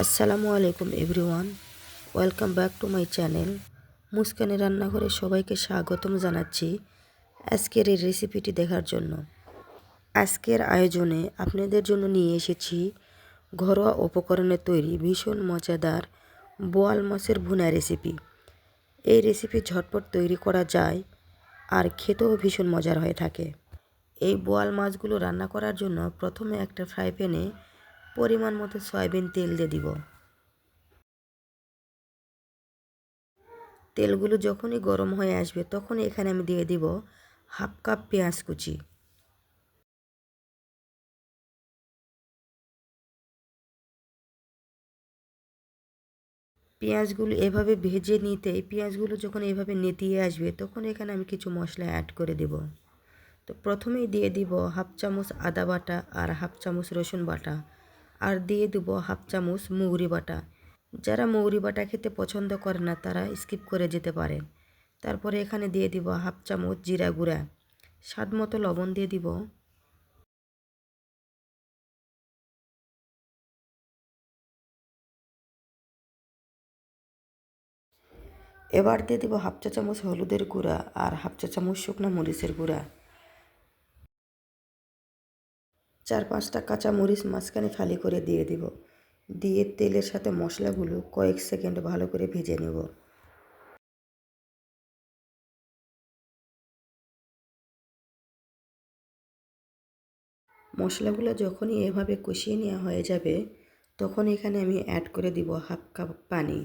আসসালামু আলাইকুম everyone, welcome back to my channel. মুস্কানের রান্নাঘরে সবাইকে স্বাগতম জানাচ্ছি আজকের এই রেসিপিটি দেখার জন্য। আজকের আয়োজনে আপনাদের জন্য নিয়ে এসেছি ঘরোয়া উপকরণে তৈরি ভীষণ মজাদার বোয়াল মাছের ভুনা রেসিপি। এই রেসিপি ঝটপট তৈরি করা যায় আর খেতেও ভীষণ মজার হয়ে থাকে। এই বোয়াল মাছগুলো রান্না করার জন্য প্রথমে একটা ফ্রাই প্যানে পরিমাণ মতো সয়াবিন তেল দিয়ে দিব। তেলগুলো যখনই গরম হয়ে আসবে তখন এখানে আমি দিয়ে দিব হাফ কাপ পেঁয়াজ কুচি। পেঁয়াজগুলো এভাবে ভেজে নিতেই পেঁয়াজগুলো যখন এভাবে নেতিয়ে আসবে তখন এখানে আমি কিছু মশলা অ্যাড করে দেব। তো প্রথমেই দিয়ে দিব হাফ চামচ আদা বাটা আর হাফ চামচ রসুন বাটা, আর দিয়ে দেব হাফ চামচ মৌরি বাটা। যারা মৌরি বাটা খেতে পছন্দ করে না তারা স্কিপ করে যেতে পারেন। তারপরে এখানে দিয়ে দিব হাফ চামচ জিরা গুঁড়া, স্বাদ মতো লবণ দিয়ে দিব। এবার দিয়ে দেবো হাফ চা চামচ হলুদের গুঁড়া আর হাফ চা চামচ শুকনো মরিচের গুঁড়া। 4-5টা কাঁচা মরিচ মাঝখানে ফালি করে দিয়ে দিব। দিয়ে তেলের সাথে মশলাগুলো কয়েক সেকেন্ড ভালো করে ভেজে নেব। মশলাগুলো যখনই এভাবে কষিয়ে নেওয়া হয়ে যাবে তখন এখানে আমি অ্যাড করে দিব হাফ কাপ পানি।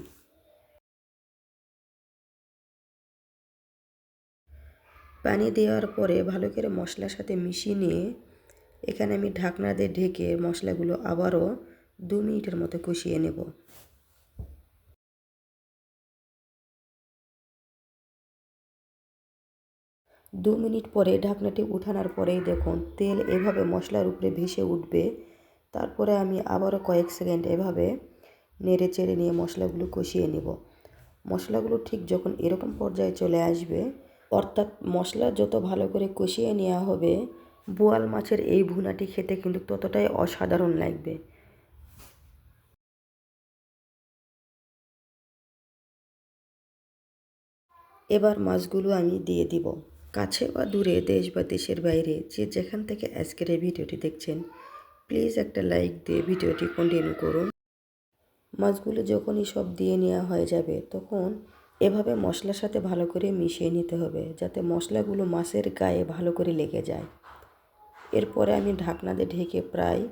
পানি দেওয়ার পরে ভালো করে মশলার সাথে মিশিয়ে নিয়ে এখানে আমি ঢাকনা দিয়ে ঢেকে মশলাগুলো আবারও 2 মিনিটের মতো কষিয়ে নেব। 2 মিনিট পরে ঢাকনাটি উঠানোর পরেই দেখুন তেল এভাবে মশলার উপরে ভেসে উঠবে। তারপরে আমি আবারও কয়েক সেকেন্ড এভাবে নেড়ে চেড়ে নিয়ে মশলাগুলো কষিয়ে নেব। মশলাগুলো ঠিক যখন এরকম পর্যায়ে চলে আসবে, অর্থাৎ মশলা যত ভালো করে কষিয়ে নেওয়া হবে, বোয়াল মাছের এই ভুনাটি খেতে কিন্তু ততটাই অসাধারণ লাগবে। এবার মাছগুলো আমি দিয়ে দিব। কাছে বা দূরে, দেশ বা দেশের বাইরে যে যেখান থেকে আজকের এই ভিডিওটি দেখছেন, প্লিজ একটা লাইক দিয়ে ভিডিওটি কন্টিনিউ করুন। মাছগুলো যখনই সব দিয়ে নেওয়া হয়ে যাবে তখন এভাবে মশলার সাথে ভালো করে মিশিয়ে নিতে হবে যাতে মশলাগুলো মাছের গায়ে ভালো করে লেগে যায়। এরপরে আমি ঢাকনা দিয়ে ঢেকে প্রায়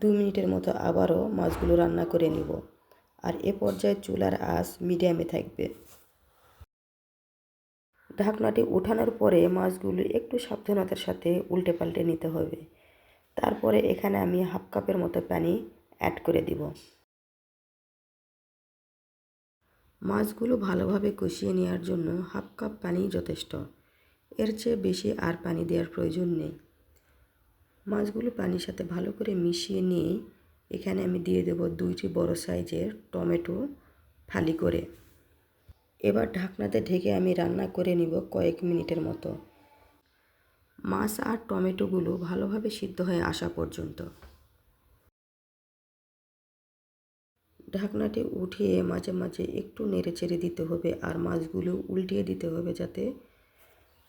2 মিনিটের মতো আবারও মাছগুলো রান্না করে নিব। আর এ পর্যায়ে চুলার আঁচ মিডিয়ামে থাকবে। ঢাকনাটি ওঠানোর পরে মাছগুলো একটু সাবধানতার সাথে উল্টে পাল্টে নিতে হবে। তারপরে এখানে আমি হাফ কাপের মতো পানি অ্যাড করে দিব। মাছগুলো ভালোভাবে কষিয়ে নেওয়ার জন্য হাফ কাপ পানি যথেষ্ট, এর চেয়ে বেশি আর পানি দেওয়ার প্রয়োজন নেই। মাছগুলো পানির সাথে ভালো করে মিশিয়ে নিয়ে এখানে আমি দিয়ে দেব 2টি বড় সাইজের টমেটো ফালি করে। এবার ঢাকনাতে ঢেকে আমি রান্না করে নিব কয়েক মিনিটের মতো, মাছ আর টমেটোগুলো ভালোভাবে সিদ্ধ হয়ে আসা পর্যন্ত। ঢাকনাটি উঠিয়ে মাঝে মাঝে একটু নেড়ে চেড়ে দিতে হবে আর মাছগুলো উল্টিয়ে দিতে হবে যাতে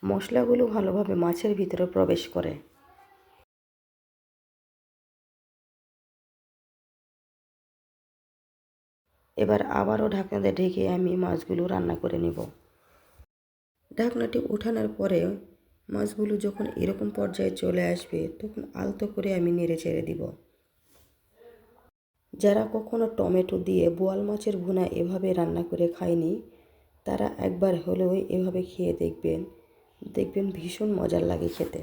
মশলাগুলো ভালোভাবে মাছের ভিতরে প্রবেশ করে। এবার আবারও ঢাকনাতে ঢেকে আমি মাছগুলো রান্না করে নেব। ঢাকনাটি উঠানোর পরে মাছগুলো যখন এরকম পর্যায়ে চলে আসবে তখন আলতো করে আমি নেড়ে চেড়ে দিব। যারা কখনো টমেটো দিয়ে বোয়াল মাছের ভুনা এভাবে রান্না করে খায়নি তারা একবার হলেও এভাবে খেয়ে দেখবেন, দেখবেন ভীষণ মজার লাগে খেতে।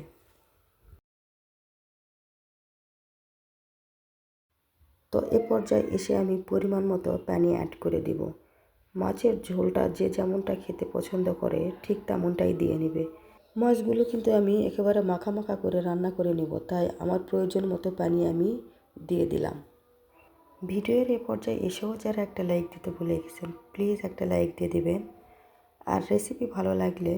তো এ পর্যায়ে এসে আমি পরিমাণ মতো পানি অ্যাড করে দিব। মাছের ঝোলটা যে যেমনটা খেতে পছন্দ করে ঠিক তেমনটাই দিয়ে নেবে। মাছগুলো কিন্তু আমি একেবারে মাখা মাখা করে রান্না করে নেব, তাই আমার প্রয়োজন মতো পানি আমি দিয়ে দিলাম। ভিডিওর এ পর্যায়ে এসেও যারা একটা লাইক দিতে ভুলে গেছেন প্লিজ একটা লাইক দিয়ে দিবেন। আর রেসিপি ভালো লাগলে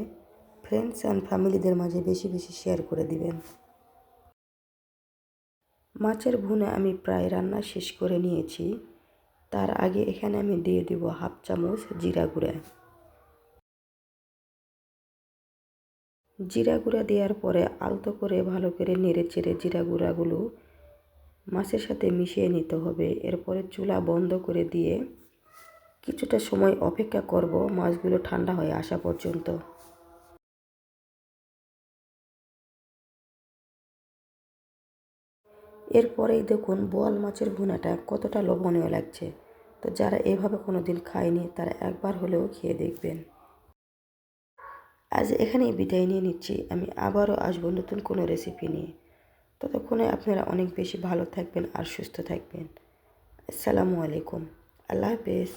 ফ্রেন্ডস অ্যান্ড ফ্যামিলিদের মাঝে বেশি বেশি শেয়ার করে দিবেন। মাছের ভুনা আমি প্রায় রান্না শেষ করে নিয়েছি। তার আগে এখানে আমি দিয়ে দিব হাফ চামচ জিরা গুঁড়া। জিরা গুঁড়া দেওয়ার পরে আলতো করে ভালো করে নেড়ে চেড়ে জিরা গুঁড়াগুলো মাছের সাথে মিশিয়ে নিতে হবে। এরপরে চুলা বন্ধ করে দিয়ে কিছুটা সময় অপেক্ষা করব মাছগুলো ঠান্ডা হয়ে আসা পর্যন্ত। এরপরেই দেখুন বোয়াল মাছের ভুনাটা কতটা লোভনীয় লাগছে। তো যারা এভাবে কোনো দিন খায়নি তারা একবার হলেও খেয়ে দেখবেন। আজ এখানেই বিদায় নিয়ে নিচ্ছি। আমি আবারও আসবো নতুন কোনো রেসিপি নিয়ে। ততক্ষণে আপনারা অনেক বেশি ভালো থাকবেন আর সুস্থ থাকবেন। আসসালামু আলাইকুম। আল্লাহ হাফেজ।